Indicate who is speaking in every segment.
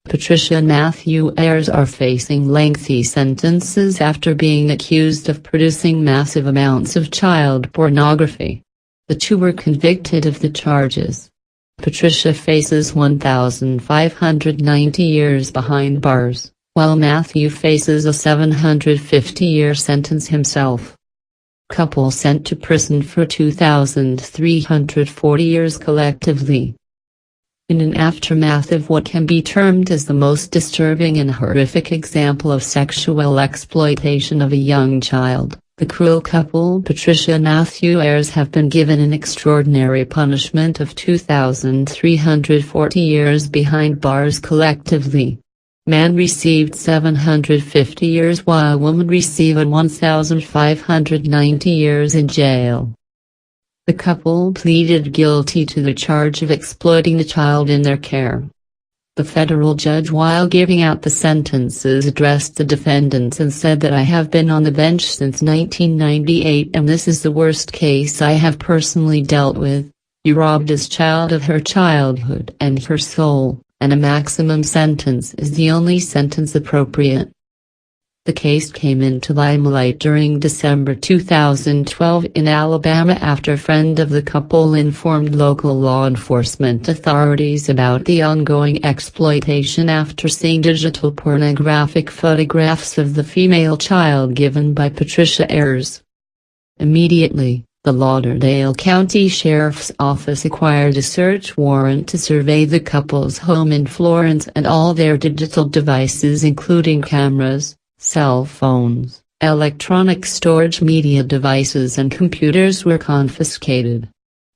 Speaker 1: Patricia and Matthew Ayres are facing lengthy sentences after being accused of producing massive amounts of child pornography. The two were convicted of the charges. Patricia faces 1,590 years behind bars, while Matthew faces a 750-year sentence himself. Couple sent to prison for 2,340 years collectively. In an aftermath of what can be termed as the most disturbing and horrific example of sexual exploitation of a young child, the cruel couple Patricia and Matthew Ayres have been given an extraordinary punishment of 2,340 years behind bars collectively. Man received 750 years while woman received 1,590 years in jail. The couple pleaded guilty to the charge of exploiting the child in their care. The federal judge, while giving out the sentences, addressed the defendants and said that I have been on the bench since 1998 and this is the worst case I have personally dealt with. You robbed this child of her childhood and her soul, and a maximum sentence is the only sentence appropriate. The case came into limelight during December 2012 in Alabama after a friend of the couple informed local law enforcement authorities about the ongoing exploitation after seeing digital pornographic photographs of the female child given by Patricia Ayres. Immediately, the Lauderdale County Sheriff's Office acquired a search warrant to survey the couple's home in Florence, and all their digital devices including cameras, cell phones, electronic storage media devices and computers were confiscated.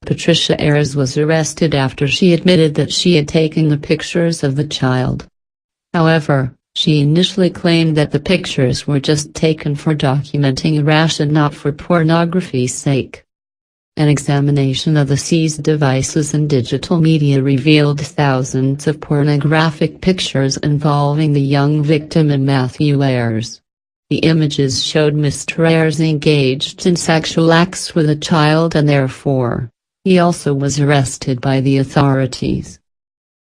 Speaker 1: Patricia Ayres was arrested after she admitted that she had taken the pictures of the child. However, she initially claimed that the pictures were just taken for documenting a rash and not for pornography's sake. An examination of the seized devices and digital media revealed thousands of pornographic pictures involving the young victim and Matthew Ayres. The images showed Mr. Ayres engaged in sexual acts with a child, and therefore, he also was arrested by the authorities.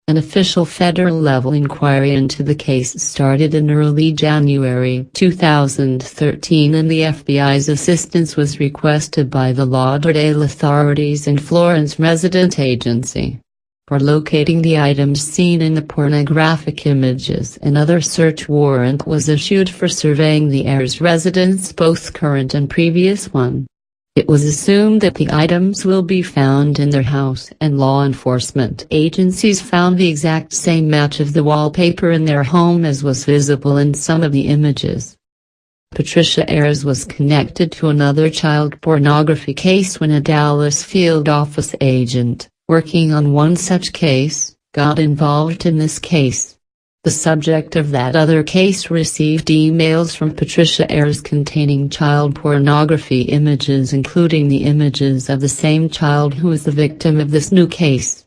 Speaker 1: An official federal-level inquiry into the case started in early January 2013, and the FBI's assistance was requested by the Lauderdale authorities and Florence resident agency. For locating the items seen in the pornographic images, another search warrant was issued for surveying the Ayres residence, both current and previous one. It was assumed that the items will be found in their house, and law enforcement agencies found the exact same match of the wallpaper in their home as was visible in some of the images. Patricia Ayres was connected to another child pornography case when a Dallas field office agent, working on one such case, got involved in this case. The subject of that other case received emails from Patricia Ayres containing child pornography images, including the images of the same child who is the victim of this new case.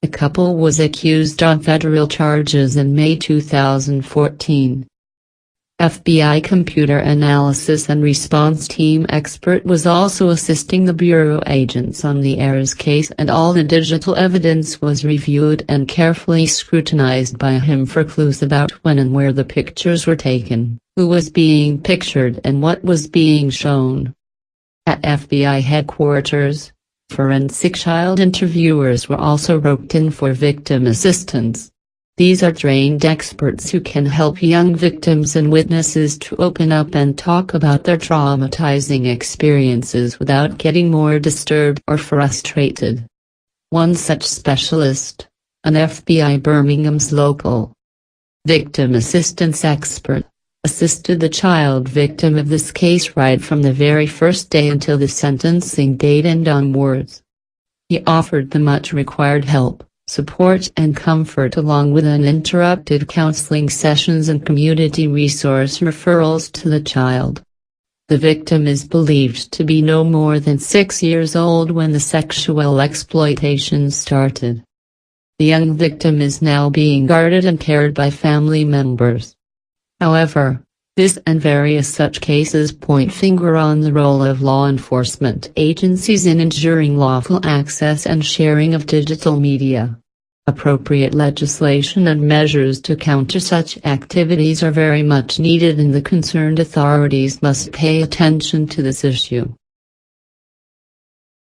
Speaker 1: The couple was accused on federal charges in May 2014. FBI computer analysis and response team expert was also assisting the bureau agents on the Ayres case, and all the digital evidence was reviewed and carefully scrutinized by him for clues about when and where the pictures were taken, who was being pictured and what was being shown. At FBI headquarters, forensic child interviewers were also roped in for victim assistance. These are trained experts who can help young victims and witnesses to open up and talk about their traumatizing experiences without getting more disturbed or frustrated. One such specialist, an FBI Birmingham's local victim assistance expert, assisted the child victim of this case right from the very first day until the sentencing date and onwards. He offered the much required help, support and comfort, along with uninterrupted counseling sessions and community resource referrals to the child. The victim is believed to be no more than 6 years old when the sexual exploitation started. The young victim is now being guarded and cared by family members. However, this and various such cases point finger on the role of law enforcement agencies in ensuring lawful access and sharing of digital media. Appropriate legislation and measures to counter such activities are very much needed, and the concerned authorities must pay attention to this issue.